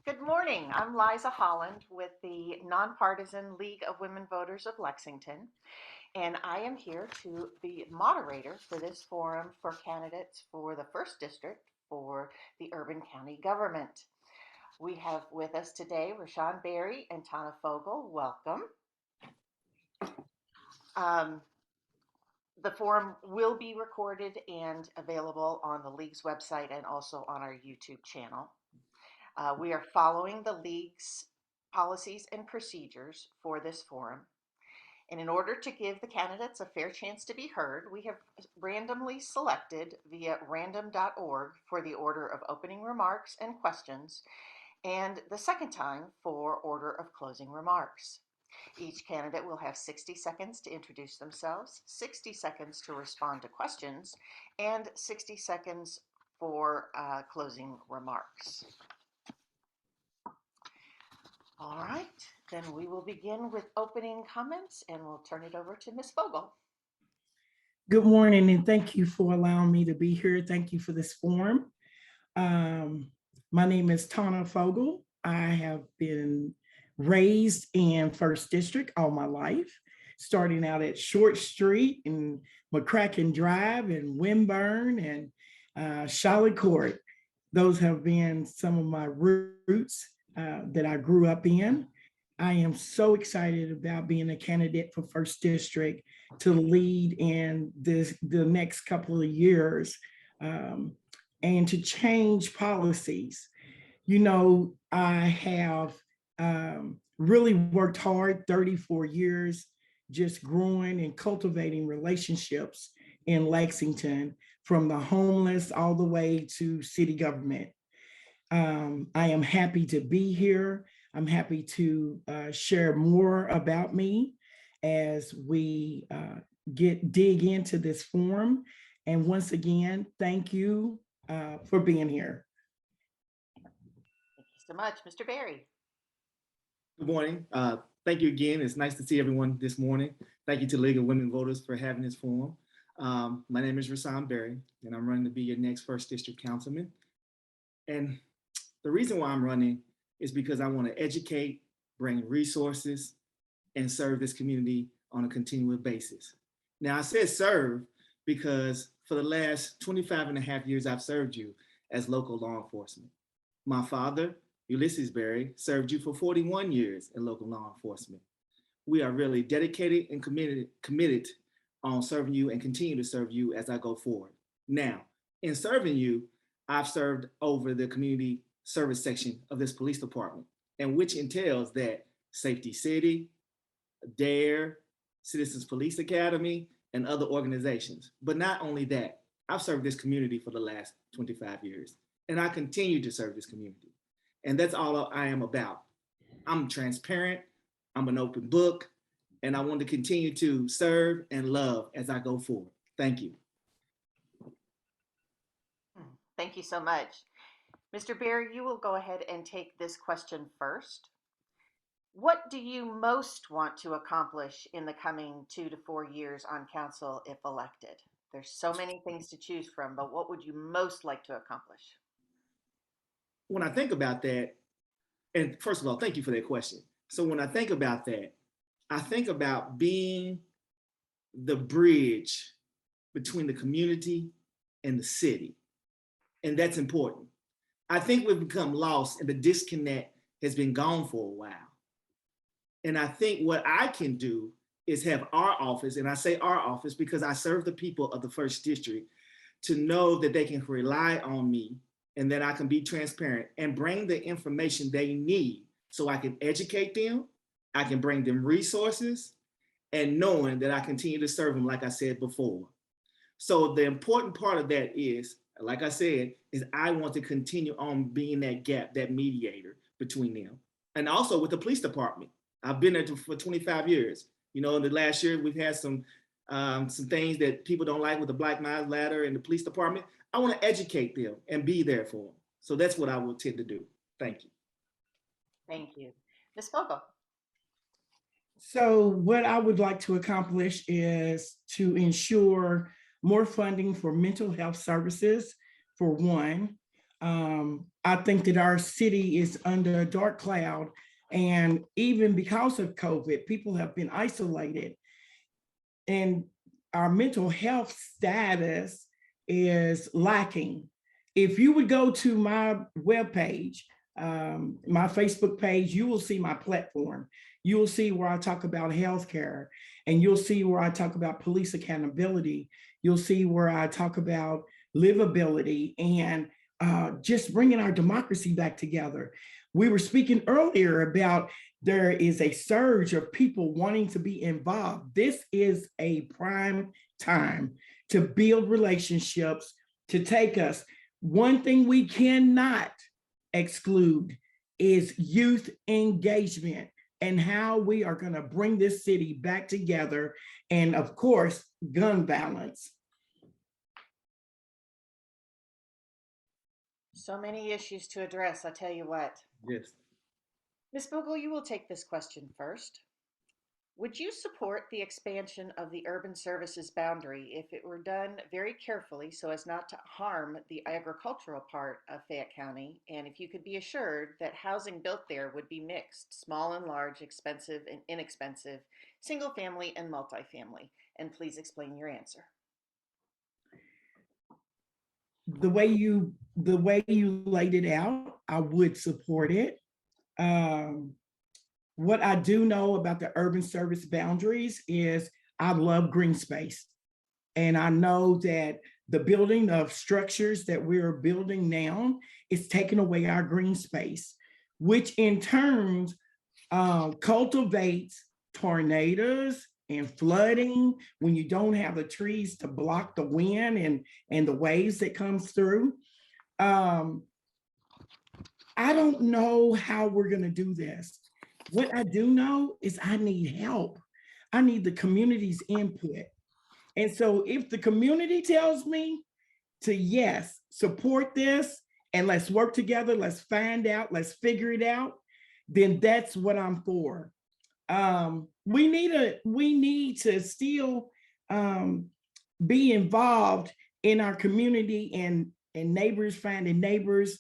Good morning. I'm Liza Holland with the Nonpartisan League of Women Voters of Lexington, and I am here to be moderator for this forum for candidates for the 1st District for the Urban County Government. We have with us today Rahsaan Berry and Tayna Fogle. Welcome. The forum will be recorded and available on the League's website and also on our YouTube channel. We are following the League's policies and procedures for this forum. And in order to give the candidates a fair chance to be heard, we have randomly selected via random.org for the order of opening remarks and questions, and the second time for order of closing remarks. Each candidate will have 60 seconds to introduce themselves, 60 seconds to respond to questions, and 60 seconds for closing remarks. All right, then we will begin with opening comments and we'll turn it over to Ms. Fogle. Good morning, and thank you for allowing me to be here. Thank you for this forum. My name is Tayna Fogle. I have been raised in 1st District all my life, starting out at Short Street and McCracken Drive and Wimburn and Charlotte Court. Those have been some of my roots that I grew up in. I am so excited about being a candidate for 1st District to lead in the next couple of years and to change policies. You know, I have really worked hard 34 years just growing and cultivating relationships in Lexington, from the homeless all the way to city government. I am happy to be here. I'm happy to share more about me as we dig into this forum. And once again, thank you for being here. Thank you so much. Mr. Berry. Good morning. Thank you again. It's nice to see everyone this morning. Thank you to the League of Women Voters for having this forum. My name is Rahsaan Berry, and I'm running to be your next 1st District Councilman. And the reason why I'm running is because I want to educate, bring resources, and serve this community on a continuous basis. Now, I said serve because for the last 25 and a half years, I've served you as local law enforcement. My father, Ulysses Berry, served you for 41 years in local law enforcement. We are really dedicated and committed on serving you and continue to serve you as I go forward. Now, in serving you, I've served over the community service section of this police department, and which entails that Safety City, DARE, Citizens Police Academy, and other organizations. But not only that, I've served this community for the last 25 years, and I continue to serve this community. And that's all I am about. I'm transparent, I'm an open book, and I want to continue to serve and love as I go forward. Thank you. Thank you so much. Mr. Berry, you will go ahead and take this question first. What do you most want to accomplish in the coming 2 to 4 years on council if elected? There's so many things to choose from, but what would you most like to accomplish? When I think about that, and first of all, thank you for that question. So when I think about that, I think about being the bridge between the community and the city. And that's important. I think we've become lost and the disconnect has been gone for a while. And I think what I can do is have our office, and I say our office because I serve the people of the 1st District, to know that they can rely on me and that I can be transparent and bring the information they need so I can educate them, I can bring them resources, and knowing that I continue to serve them like I said before. So the important part of that is, like I said, is I want to continue on being that gap, that mediator between them. And also with the police department. I've been there for 25 years. You know, in the last year, we've had some things that people don't like with the Black Lives Matter and the police department. I want to educate them and be there for them. So that's what I will tend to do. Thank you. Thank you. Ms. Fogle. So what I would like to accomplish is to ensure more funding for mental health services, for one, I think that our city is under a dark cloud. And even because of COVID, people have been isolated, and our mental health status is lacking. If you would go to my webpage, my Facebook page, you will see my platform. You will see where I talk about healthcare, and you'll see where I talk about police accountability. You'll see where I talk about livability and just bringing our democracy back together. We were speaking earlier about there is a surge of people wanting to be involved. This is a prime time to build relationships, to take us. One thing we cannot exclude is youth engagement and how we are going to bring this city back together. And of course, gun violence. So many issues to address, I tell you what. Yes. Ms. Fogle, you will take this question first. Would you support the expansion of the urban services boundary if it were done very carefully so as not to harm the agricultural part of Fayette County? And if you could be assured that housing built there would be mixed, small and large, expensive and inexpensive, single family and multifamily? And please explain your answer. The way you laid it out, I would support it. What I do know about the urban service boundaries is I love green space. And I know that the building of structures that we're building now is taking away our green space, which in turn cultivates tornadoes and flooding when you don't have the trees to block the wind and the waves that comes through. I don't know how we're going to do this. What I do know is I need help. I need the community's input. And so if the community tells me to, yes, support this and let's work together, let's find out, let's figure it out, then that's what I'm for. We need to still be involved in our community and neighbors finding neighbors.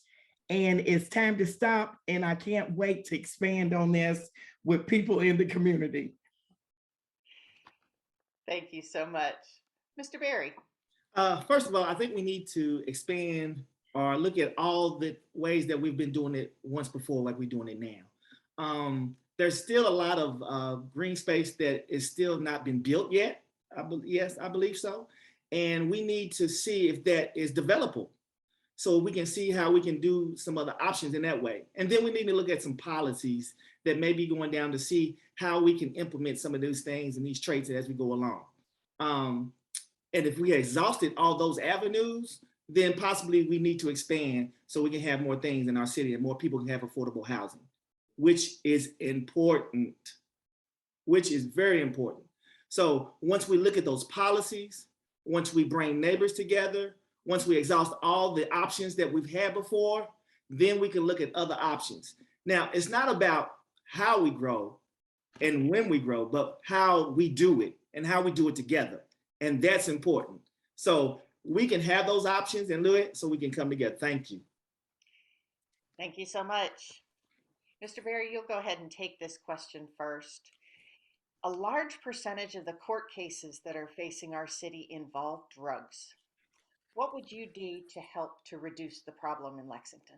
And it's time to stop. And I can't wait to expand on this with people in the community. Thank you so much. Mr. Berry. First of all, I think we need to expand or look at all the ways that we've been doing it once before, like we're doing it now. There's still a lot of green space that is still not been built yet. Yes, I believe so. And we need to see if that is developable, so we can see how we can do some other options in that way. And then we need to look at some policies that may be going down to see how we can implement some of those things and these traits as we go along. And if we exhausted all those avenues, then possibly we need to expand so we can have more things in our city and more people can have affordable housing, which is important, which is very important. So once we look at those policies, once we bring neighbors together, once we exhaust all the options that we've had before, then we can look at other options. Now, it's not about how we grow and when we grow, but how we do it and how we do it together. And that's important. So we can have those options and do it so we can come together. Thank you. Thank you so much. Mr. Berry, you'll go ahead and take this question first. A large percentage of the court cases that are facing our city involve drugs. What would you do to help to reduce the problem in Lexington?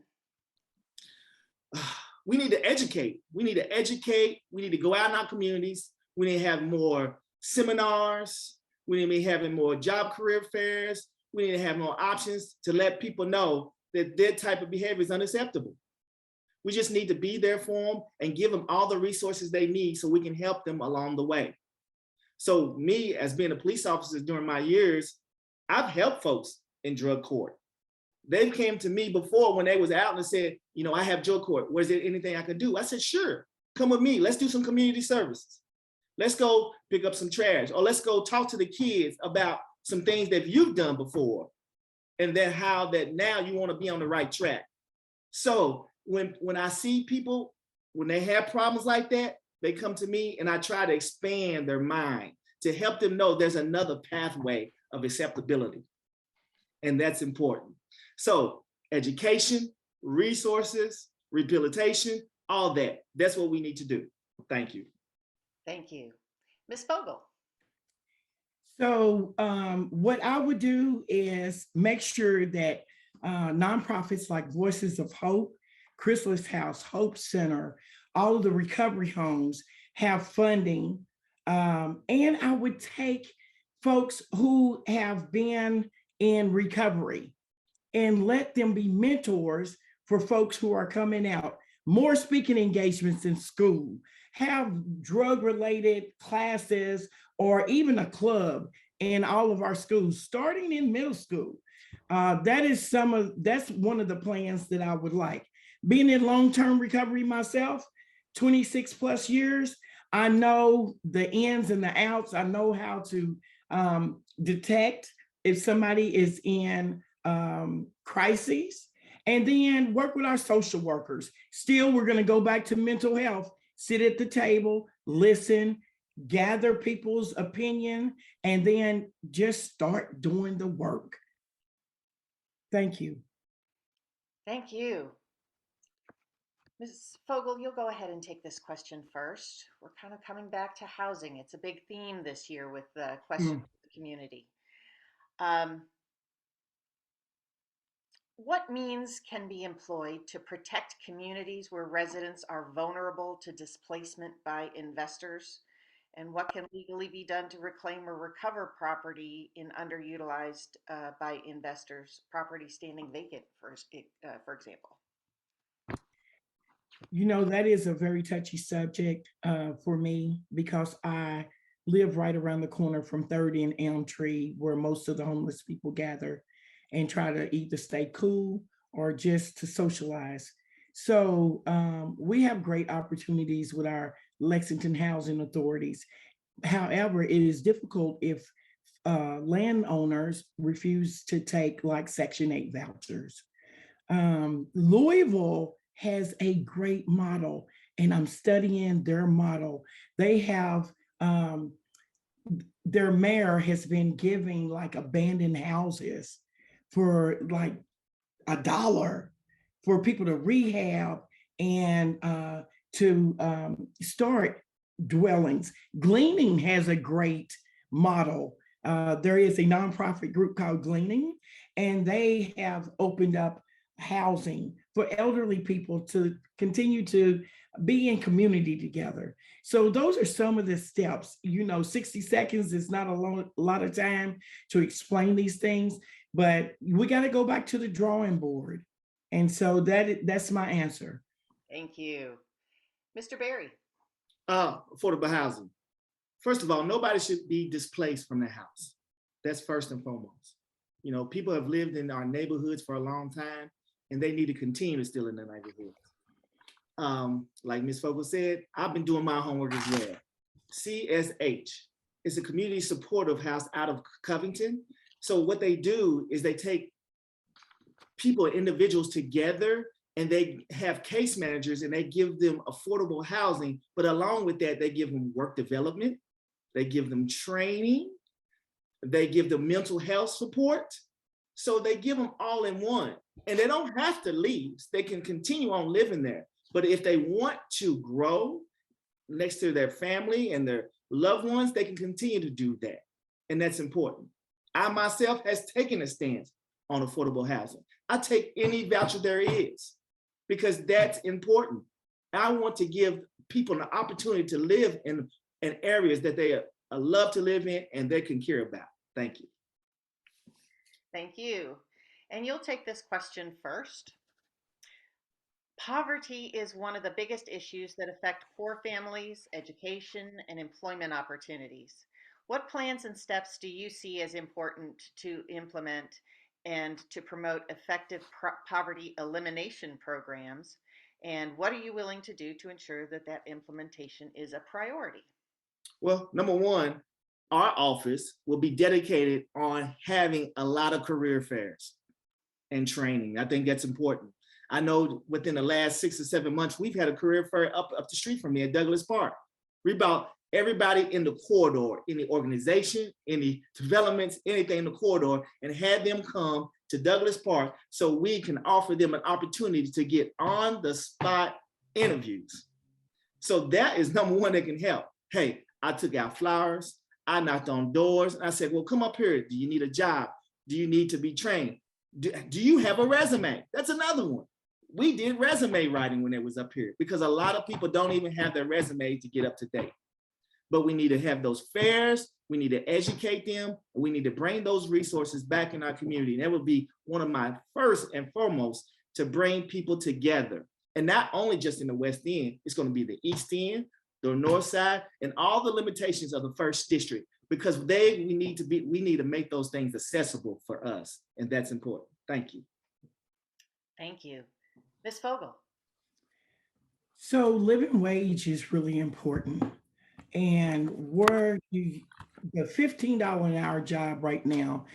We need to educate. We need to educate. We need to go out in our communities. We need to have more seminars. We need to be having more job career fairs. We need to have more options to let people know that that type of behavior is unacceptable. We just need to be there for them and give them all the resources they need so we can help them along the way. So me, as being a police officer during my years, I've helped folks in drug court. They came to me before when they was out and said, you know, I have drug court. Was there anything I could do? I said, sure, come with me. Let's do some community services. Let's go pick up some trash, or let's go talk to the kids about some things that you've done before and then how that now you want to be on the right track. So when I see people, when they have problems like that, they come to me and I try to expand their mind to help them know there's another pathway of acceptability. And that's important. So education, resources, rehabilitation, all that. That's what we need to do. Thank you. Thank you. Ms. Fogle. So what I would do is make sure that nonprofits like Voices of Hope, Chrysalis House, Hope Center, all of the recovery homes have funding. And I would take folks who have been in recovery and let them be mentors for folks who are coming out. More speaking engagements in school, have drug-related classes, or even a club in all of our schools, starting in middle school. That's one of the plans that I would like. Being in long-term recovery myself, 26 plus years, I know the ins and the outs. I know how to detect if somebody is in crises, and then work with our social workers. Still, we're going to go back to mental health, sit at the table, listen, gather people's opinion, and then just start doing the work. Thank you. Thank you. Ms. Fogle, you'll go ahead and take this question first. We're kind of coming back to housing. It's a big theme this year with the question of the community. What means can be employed to protect communities where residents are vulnerable to displacement by investors? And what can legally be done to reclaim or recover property in underutilized by investors, property standing vacant, for example? You know, that is a very touchy subject for me, because I live right around the corner from 30 and Elm Tree, where most of the homeless people gather and try to either stay cool or just to socialize. So we have great opportunities with our Lexington housing authorities. However, it is difficult if landowners refuse to take like Section 8 vouchers. Louisville has a great model, and I'm studying their model. They have, their mayor has been giving like abandoned houses for like $1 for people to rehab and to start dwellings. Gleaning has a great model. There is a nonprofit group called Gleaning, and they have opened up housing for elderly people to continue to be in community together. So those are some of the steps. You know, 60 seconds is not a lot of time to explain these things, but we got to go back to the drawing board. And so that's my answer. Thank you. Mr. Berry. Affordable housing. First of all, nobody should be displaced from their house. That's first and foremost. You know, people have lived in our neighborhoods for a long time, and they need to continue to still in their neighborhoods. Like Ms. Fogle said, I've been doing my homework as well. CSH is a community supportive house out of Covington. So what they do is they take people, individuals together, and they have case managers, and they give them affordable housing. But along with that, they give them work development, they give them training, they give them mental health support. So they give them all in one, and they don't have to leave. They can continue on living there. But if they want to grow next to their family and their loved ones, they can continue to do that. And that's important. I myself has taken a stance on affordable housing. I take any voucher there is, because that's important. I want to give people an opportunity to live in areas that they love to live in and they can care about. Thank you. Thank you. And you'll take this question first. Poverty is one of the biggest issues that affect poor families, education, and employment opportunities. What plans and steps do you see as important to implement and to promote effective poverty elimination programs? And what are you willing to do to ensure that that implementation is a priority? Well, number one, our office will be dedicated on having a lot of career fairs and training. I think that's important. I know within the last 6 or 7 months, we've had a career fair up the street from me at Douglas Park. We brought everybody in the corridor, in the organization, any developments, anything in the corridor, and had them come to Douglas Park so we can offer them an opportunity to get on the spot interviews. So that is number one that can help. Hey, I took out flyers, I knocked on doors, and I said, well, come up here. Do you need a job? Do you need to be trained? Do you have a resume? That's another one. We did resume writing when it was up here because a lot of people don't even have their resume to get up to date. But we need to have those fairs. We need to educate them. We need to bring those resources back in our community. And that would be one of my first and foremost, to bring people together. And not only just in the West End, it's going to be the East End, the North Side, and all the limitations of the first district, because we need to make those things accessible for us. And that's important. Thank you. Thank you. Ms. Fogle. So living wage is really important. And the $15 an hour job right now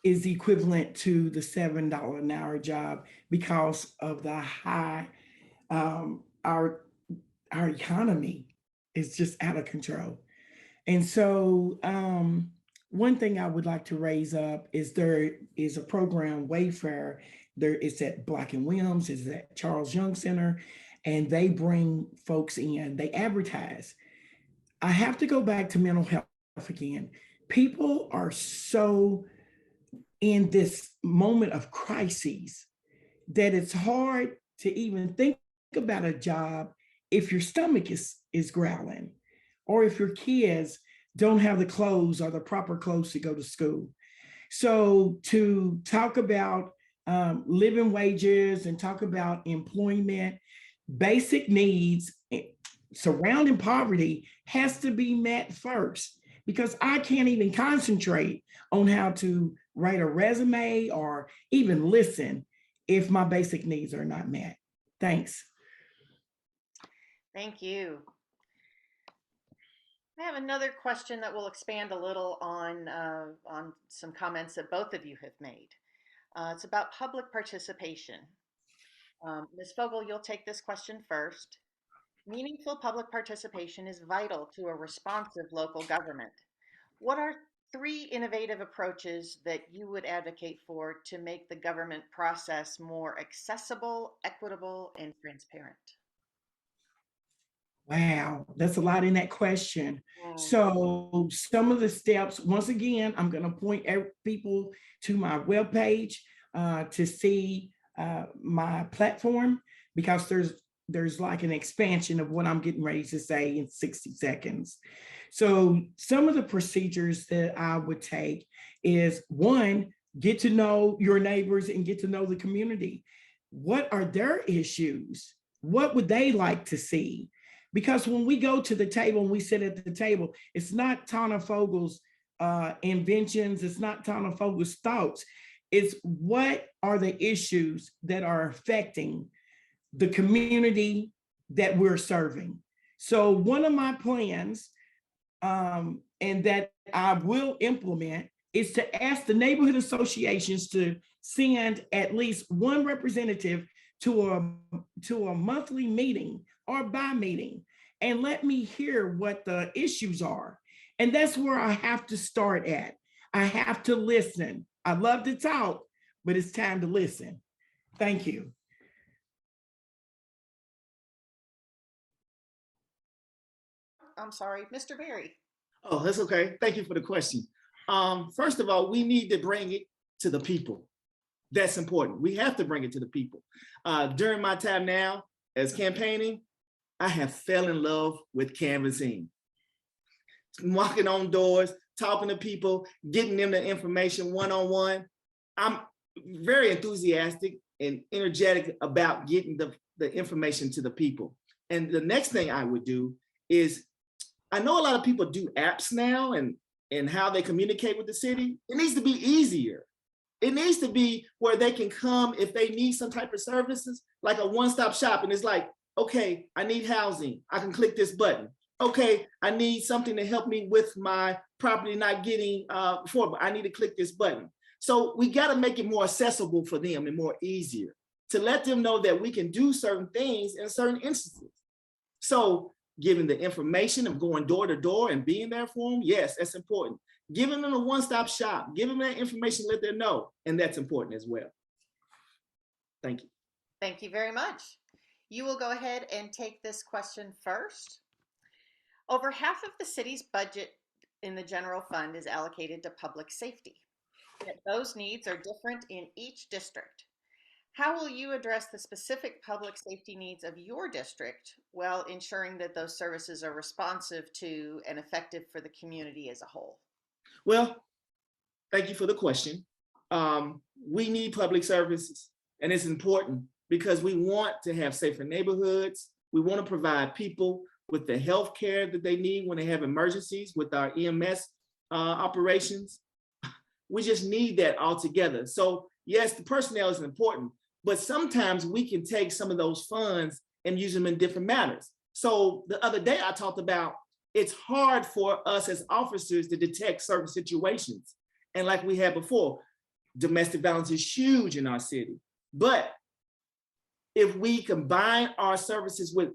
is equivalent to the $7 an hour job because of the high, our economy is just out of control. And so one thing I would like to raise up is there is a program, Wayfair. It's at Black and Williams, it's at Charles Young Center, and they bring folks in, they advertise. I have to go back to mental health again. People are so in this moment of crises that it's hard to even think about a job if your stomach is growling, or if your kids don't have the clothes or the proper clothes to go to school. So to talk about living wages and talk about employment, basic needs surrounding poverty has to be met first, because I can't even concentrate on how to write a resume or even listen if my basic needs are not met. Thanks. Thank you. I have another question that will expand a little on some comments that both of you have made. It's about public participation. Ms. Fogle, you'll take this question first. Meaningful public participation is vital to a responsive local government. What are 3 innovative approaches that you would advocate for to make the government process more accessible, equitable, and transparent? Wow, that's a lot in that question. So some of the steps, once again, I'm going to point people to my webpage to see my platform, because there's like an expansion of what I'm getting ready to say in 60 seconds. So some of the procedures that I would take is, one, get to know your neighbors and get to know the community. What are their issues? What would they like to see? Because when we go to the table and we sit at the table, it's not Tayna Fogle's inventions, it's not Tayna Fogle's thoughts. It's what are the issues that are affecting the community that we're serving. So one of my plans, and that I will implement, is to ask the neighborhood associations to send at least one representative to a monthly meeting or bi-meeting, and let me hear what the issues are. And that's where I have to start at. I have to listen. I love to talk, but it's time to listen. Thank you. I'm sorry, Mr. Berry. Oh, that's okay. Thank you for the question. First of all, we need to bring it to the people. That's important. We have to bring it to the people. During my time now as campaigning, I have fell in love with canvassing. Knocking on doors, talking to people, getting them the information one-on-one. I'm very enthusiastic and energetic about getting the information to the people. And the next thing I would do is, I know a lot of people do apps now and how they communicate with the city. It needs to be easier. It needs to be where they can come if they need some type of services, like a one-stop shop. And it's like, okay, I need housing. I can click this button. Okay, I need something to help me with my property not getting affordable. I need to click this button. So we got to make it more accessible for them and more easier to let them know that we can do certain things in certain instances. So giving the information of going door to door and being there for them, yes, that's important. Giving them a one-stop shop, giving them that information, let them know, and that's important as well. Thank you. Thank you very much. You will go ahead and take this question first. Over half of the city's budget in the general fund is allocated to public safety. Yet those needs are different in each district. How will you address the specific public safety needs of your district while ensuring that those services are responsive to and effective for the community as a whole? Well, thank you for the question. We need public services, and it's important because we want to have safer neighborhoods. We want to provide people with the health care that they need when they have emergencies with our EMS operations. We just need that all together. So yes, the personnel is important, but sometimes we can take some of those funds and use them in different manners. So the other day I talked about it's hard for us as officers to detect certain situations. And like we had before, domestic violence is huge in our city. But if we combine our services with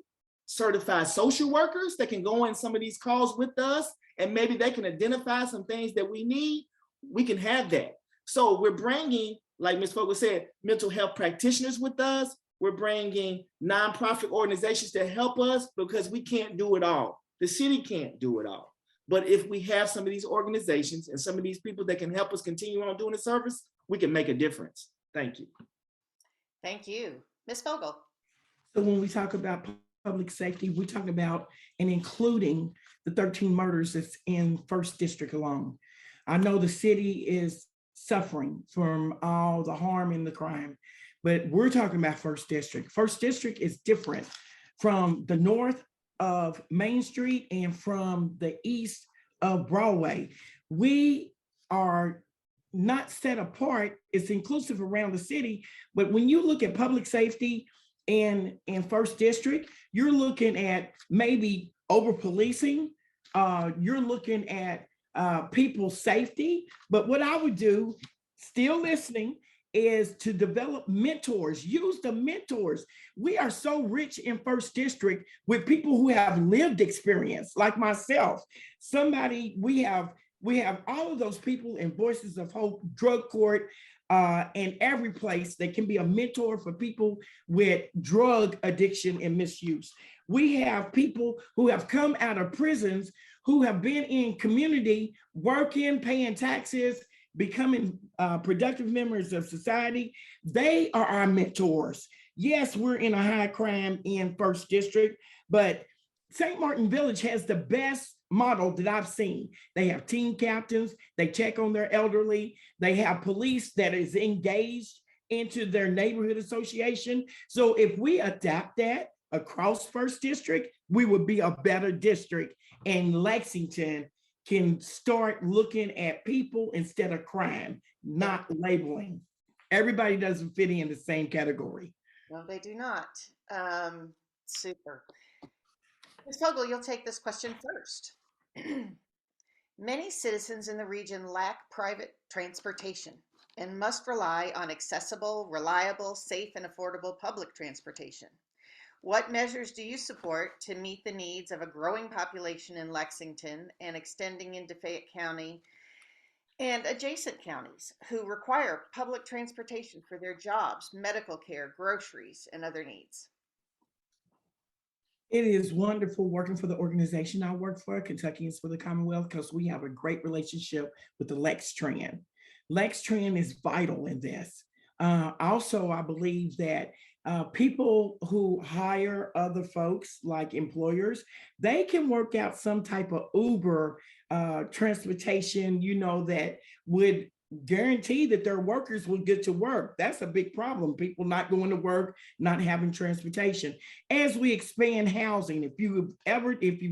certified social workers that can go in some of these calls with us, and maybe they can identify some things that we need, we can have that. So we're bringing, like Ms. Fogle said, mental health practitioners with us. We're bringing nonprofit organizations to help us because we can't do it all. The city can't do it all. But if we have some of these organizations and some of these people that can help us continue on doing the service, we can make a difference. Thank you. Thank you. Ms. Fogle. So when we talk about public safety, we talk about and including the 13 murders that's in 1st District alone. I know the city is suffering from all the harm and the crime, but we're talking about 1st District. 1st District is different from the north of Main Street and from the east of Broadway. We are not set apart. It's inclusive around the city, but when you look at public safety in 1st District, you're looking at maybe over policing, you're looking at people's safety. But what I would do, still listening, is to develop mentors, use the mentors. We are so rich in 1st District with people who have lived experience, like myself. We have all of those people in Voices of Hope, drug court, and every place that can be a mentor for people with drug addiction and misuse. We have people who have come out of prisons who have been in community, working, paying taxes, becoming productive members of society. They are our mentors. Yes, we're in a high crime in 1st District, but St. Martin Village has the best model that I've seen. They have team captains, they check on their elderly, they have police that is engaged into their neighborhood association. So if we adapt that across 1st District, we would be a better district, and Lexington can start looking at people instead of crime, not labeling. Everybody doesn't fit in the same category. No, they do not. Super. Ms. Fogle, you'll take this question first. Many citizens in the region lack private transportation and must rely on accessible, reliable, safe, and affordable public transportation. What measures do you support to meet the needs of a growing population in Lexington and extending into Fayette County and adjacent counties who require public transportation for their jobs, medical care, groceries, and other needs? It is wonderful working for the organization I work for, Kentuckians for the Commonwealth, because we have a great relationship with the LexTran. LexTran is vital in this. Also, I believe that people who hire other folks, like employers, they can work out some type of Uber transportation, that would guarantee that their workers will get to work. That's a big problem. People not going to work, not having transportation. As we expand housing, if you've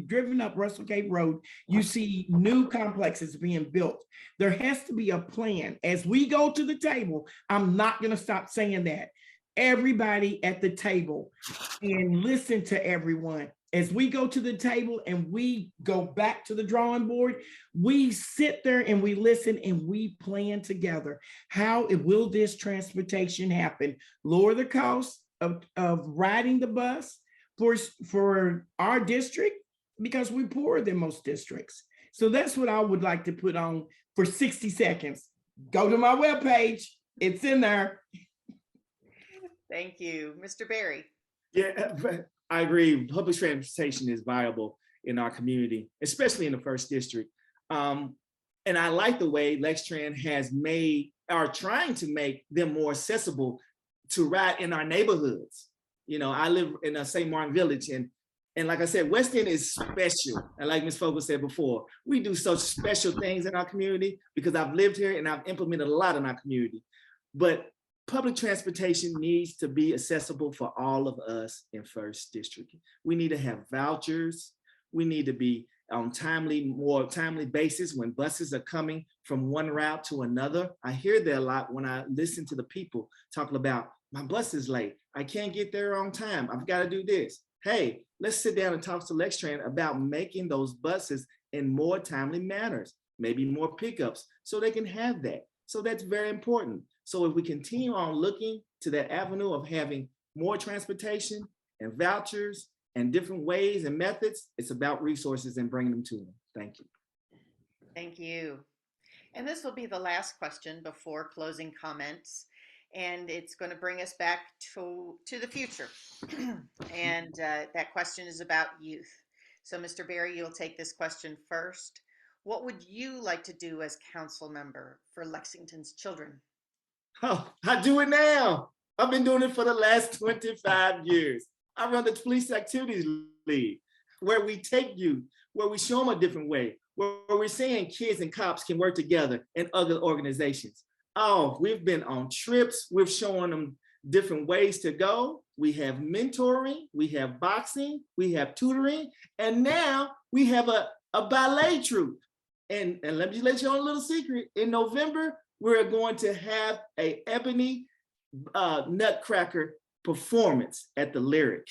driven up Russell Gate Road, you see new complexes being built. There has to be a plan. As we go to the table, I'm not going to stop saying that. Everybody at the table and listen to everyone. As we go to the table and we go back to the drawing board, we sit there and we listen and we plan together. How will this transportation happen? Lower the cost of riding the bus, for our district because we're poorer than most districts. So that's what I would like to put on for 60 seconds. Go to my webpage. It's in there. Thank you. Mr. Berry. Yeah, I agree. Public transportation is viable in our community, especially in the first district. And I like the way Lextran has are trying to make them more accessible to ride in our neighborhoods. You know, I live in a St. Martin Village, and like I said, West End is special. And like Ms. Fogle said before, we do such special things in our community because I've lived here and I've implemented a lot in our community. But public transportation needs to be accessible for all of us in First District. We need to have vouchers. We need to be on more timely basis when buses are coming from one route to another. I hear that a lot when I listen to the people talking about, my bus is late. I can't get there on time. I've got to do this. Hey, let's sit down and talk to Lextran about making those buses in more timely manners, maybe more pickups so they can have that. So that's very important. So if we continue on looking to that avenue of having more transportation and vouchers and different ways and methods, it's about resources and bringing them to them. Thank you. Thank you. And this will be the last question before closing comments. And it's going to bring us back to the future. And that question is about youth. So Mr. Berry, you'll take this question first. What would you like to do as council member for Lexington's children? Oh, I do it now. I've been doing it for the last 25 years. I run the Police Activities League, where we take youth, where we show them a different way, where we're saying kids and cops can work together and other organizations. Oh, we've been on trips. We've shown them different ways to go. We have mentoring, we have boxing, we have tutoring, and now we have a ballet troupe. And let me let you on a little secret. In November, we're going to have a Ebony Nutcracker performance at the Lyric.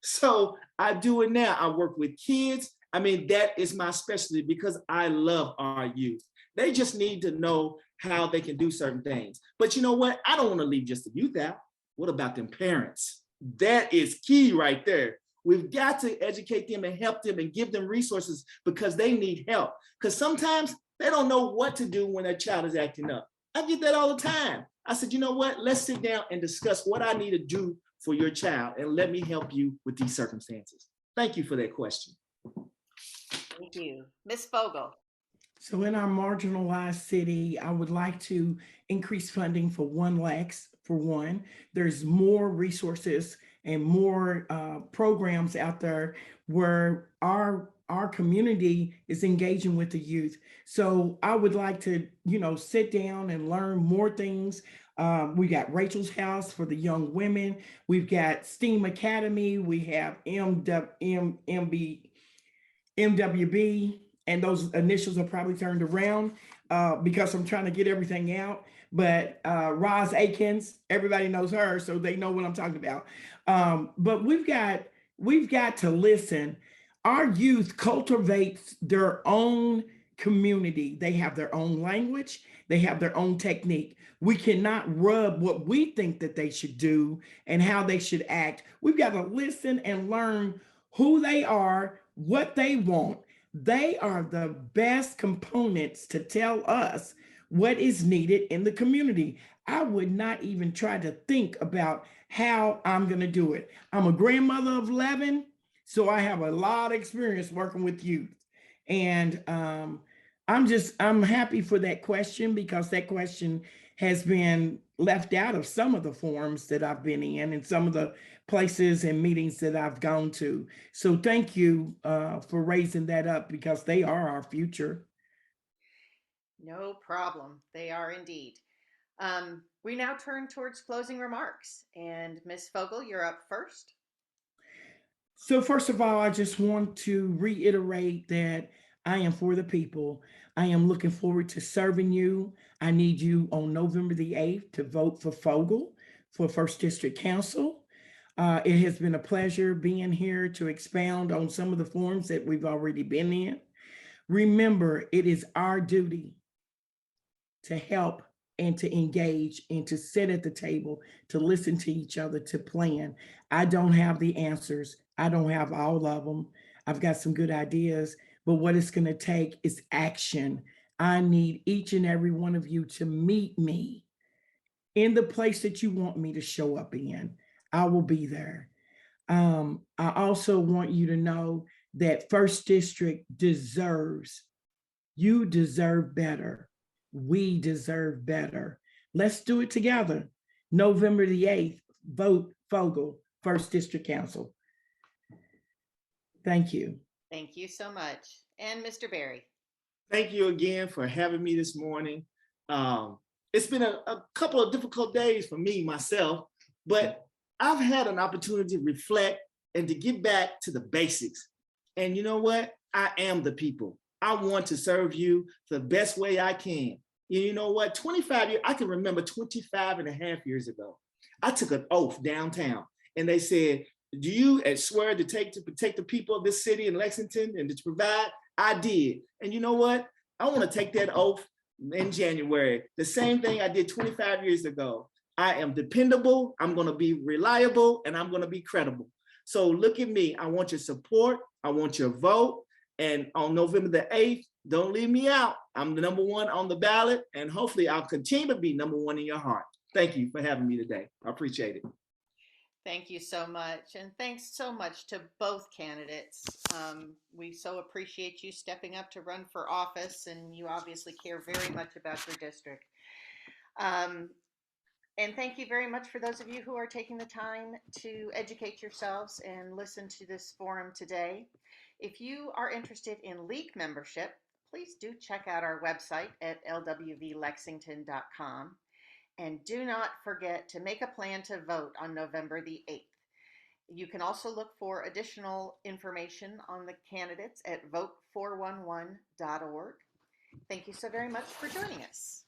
So I do it now. I work with kids. I mean, that is my specialty because I love our youth. They just need to know how they can do certain things. But you know what? I don't want to leave just the youth out. What about them parents? That is key right there. We've got to educate them and help them and give them resources because they need help. Because sometimes they don't know what to do when their child is acting up. I get that all the time. I said, you know what? Let's sit down and discuss what I need to do for your child and let me help you with these circumstances. Thank you for that question. Thank you. Ms. Fogle. So in our marginalized city, I would like to increase funding for One Lex. For one, there's more resources and more programs out there where our community is engaging with the youth. So I would like to, sit down and learn more things. We got Rachel's House for the young women. We've got STEAM Academy. We have MWB, and those initials are probably turned around because I'm trying to get everything out. But Roz Akins, everybody knows her, so they know what I'm talking about. But we've got to listen. Our youth cultivates their own community. They have their own language. They have their own technique. We cannot rub what we think that they should do and how they should act. We've got to listen and learn who they are, what they want. They are the best components to tell us what is needed in the community. I would not even try to think about how I'm going to do it. I'm a grandmother of 11, so I have a lot of experience working with youth. And I'm happy for that question because that question has been left out of some of the forums that I've been in and some of the places and meetings that I've gone to. So thank you for raising that up because they are our future. No problem. They are indeed. We now turn towards closing remarks. And Ms. Fogle, you're up first. So first of all, I just want to reiterate that I am for the people. I am looking forward to serving you. I need you on November the 8th to vote for Fogle for First District Council. It has been a pleasure being here to expound on some of the forums that we've already been in. Remember, it is our duty to help and to engage and to sit at the table, to listen to each other, to plan. I don't have the answers. I don't have all of them. I've got some good ideas, but what it's going to take is action. I need each and every one of you to meet me in the place that you want me to show up in. I will be there. I also want you to know that First District you deserve better. We deserve better. Let's do it together. November the 8th, vote Fogle, First District Council. Thank you. Thank you so much. And Mr. Berry. Thank you again for having me this morning. It's been a couple of difficult days for me, myself, but I've had an opportunity to reflect and to get back to the basics. And you know what? I am the people. I want to serve you the best way I can. You know what? 25 years, I can remember 25 and a half years ago, I took an oath downtown and they said, do you swear to protect the people of this city in Lexington and to provide? I did. And you know what? I want to take that oath in January. The same thing I did 25 years ago. I am dependable, I'm going to be reliable, and I'm going to be credible. So look at me. I want your support. I want your vote. And on November the 8th, don't leave me out. I'm the #1 on the ballot, and hopefully I'll continue to be #1 in your heart. Thank you for having me today. I appreciate it. Thank you so much. And thanks so much to both candidates. We so appreciate you stepping up to run for office, and you obviously care very much about your district. And thank you very much for those of you who are taking the time to educate yourselves and listen to this forum today. If you are interested in league membership, please do check out our website at lwvlexington.com. And do not forget to make a plan to vote on November the 8th. You can also look for additional information on the candidates at vote411.org. Thank you so very much for joining us.